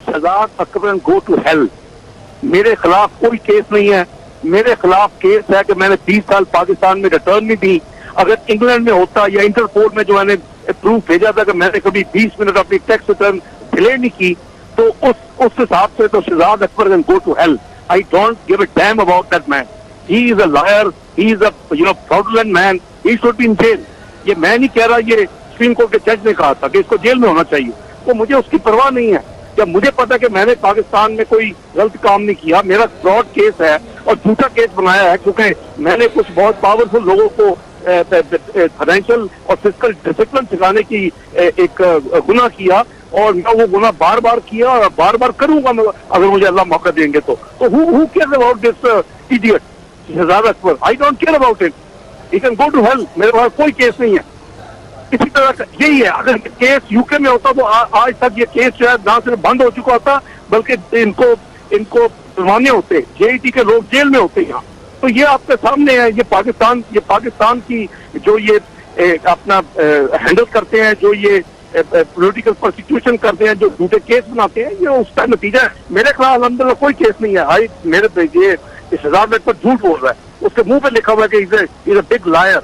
Shahzad Akbar go to hell. मेरे खिलाफ कोई केस नहीं है। मेरे खिलाफ केस है कि मैंने 20 साल पाकिस्तान में रिटर्न नहीं दी। अगर इंग्लैंड में होता या इंटरपोल में जो मैंने प्रूफ भेजा था कि मैंने कभी 20 मिनट अपनी टैक्स रिटर्न डिले नहीं की, तो उस हिसाब से तो Shahzad Akbar can go to hell. I don't give a damn about that man. He is a liar, he is a fraudulent man, he should be in jail. ये मैं नहीं कह रहा, ये सुप्रीम कोर्ट के जज ने कहा था कि इसको जेल में होना चाहिए। तो मुझे उसकी परवाह नहीं है। जब मुझे पता कि मैंने पाकिस्तान में कोई गलत काम नहीं किया, मेरा फ्रॉड केस है और झूठा केस बनाया है क्योंकि मैंने कुछ बहुत पावरफुल लोगों को फाइनेंशियल और फिजिकल डिसिप्लिन सिखाने की एक गुनाह किया, और मैं वो गुनाह बार बार किया और बार बार करूंगा अगर मुझे अल्लाह मौका देंगे तो who cares about this idiot Shahzad Akbar? I don't care about it. He can go to hell. मेरे पास कोई केस नहीं है। इसी तरह का यही है, अगर केस यूके में होता तो आज तक ये केस जो है ना सिर्फ बंद हो चुका होता बल्कि इनको जुर्माने होते, जेईटी के लोग जेल में होते यहाँ। तो ये आपके सामने है। ये पाकिस्तान की जो ये अपना हैंडल करते हैं, जो ये पॉलिटिकल प्रोसिक्यूशन करते हैं, जो झूठे केस बनाते हैं, ये उसका नतीजा है। मेरे खिलाफ अल्हम्दुलिल्लाह कोई केस नहीं है। मेरे ये शहजाद अकबर झूठ बोल रहा है। उसके मुंह पे लिखा हुआ है कि इज अ बिग लायर।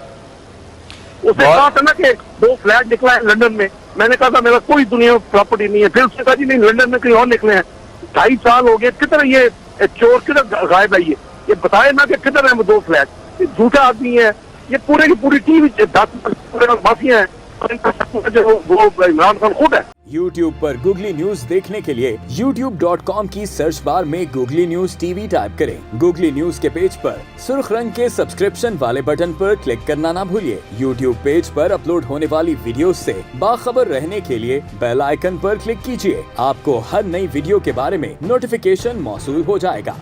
उसने कहा था ना कि 2 फ्लैट निकला है लंदन में। मैंने कहा था मेरा कोई दुनिया में प्रॉपर्टी नहीं है। फिर उसने कहा जी नहीं, लंदन में कहीं और निकले हैं। 2.5 साल हो गए, किधर ये चोर किधर गायब है? ये बताए ना कि किधर है वो 2 फ्लैट। ये झूठा आदमी है। ये पूरे की पूरी टीम 10 माफिया है। वो इमरान खान खुद है। YouTube पर गूगली न्यूज देखने के लिए youtube.com की सर्च बार में गूगली न्यूज टीवी टाइप करें। गूगली न्यूज के पेज पर सुर्ख रंग के सब्सक्रिप्शन वाले बटन पर क्लिक करना ना भूलिए। YouTube पेज पर अपलोड होने वाली वीडियोस से बाखबर रहने के लिए बेल आइकन पर क्लिक कीजिए। आपको हर नई वीडियो के बारे में नोटिफिकेशन मौसूल हो जाएगा।